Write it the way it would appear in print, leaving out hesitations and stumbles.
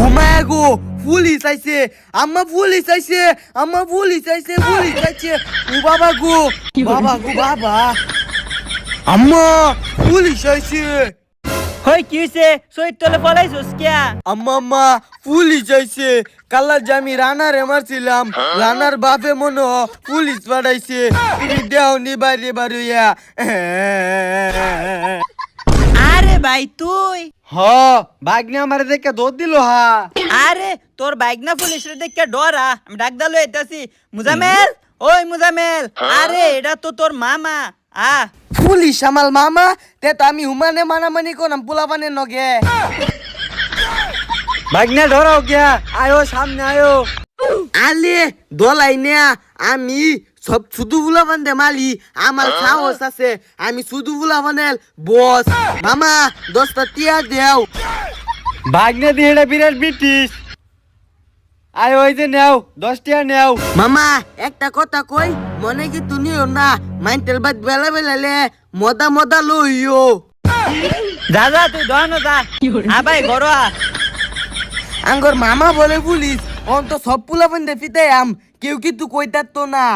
উমায় গো police আইছে, আম্মা police আইছে, আম্মা পুলিশ আইছে, পুলিশ আইছে। ও বাবা গো, বাবা গো বাবা, আম্মা পুলিশ আইছে। হই কি হইছে সই তলে পলাইছস কিয়া? আম্মা আম্মা পুলিশ আইছে। কালা যে আমি রানারে মারছিলাম, রানার বাপে মনে পুলিশ পাঠাইছে। তুমি দেওনি বাইরে বাড়িয়া। আরে ভাই তুই? হ বাগনে আমার দেখে দৌড় দিল হা। আরে তোর বাইক না পুলিশের দেখে ডরা, আমি ডাক দালো এটাছি। মুজামেল, ওই মুজামেল, আরে এটা তো তোর মামা। পুলিশ আমার মামা, তে তো আমি হুমানে মানামানি করলাম পোলাপানের নগে। ভাগনা ধরাও গিয়া, আয়ো সামনে আয়ো। আলে দলাই না, আমি সব শুধু পোলাপান দে মালি, আমার সাহস আছে, আমি শুধু পোলাপানের বস। মামা 10টা টিয়া দেও। ভাগনা দিয়ে এটা বিরাট ব্রিটিশ। আয় ওই যে নেও 10 টাকা নেও। মামা একটা কথা কই, মনে কি তুনিও না মাইন্টেল বাদ বেলা বেলালে মদা মদা লইও। যা যা তুই দোয়ানো যা। ভাই ঘর আঙ্গর মামা বলে পুলিশ, অন তো সব পোলাপান দে ফিতাই আম, কেউ কিন্তু কইতার তো না।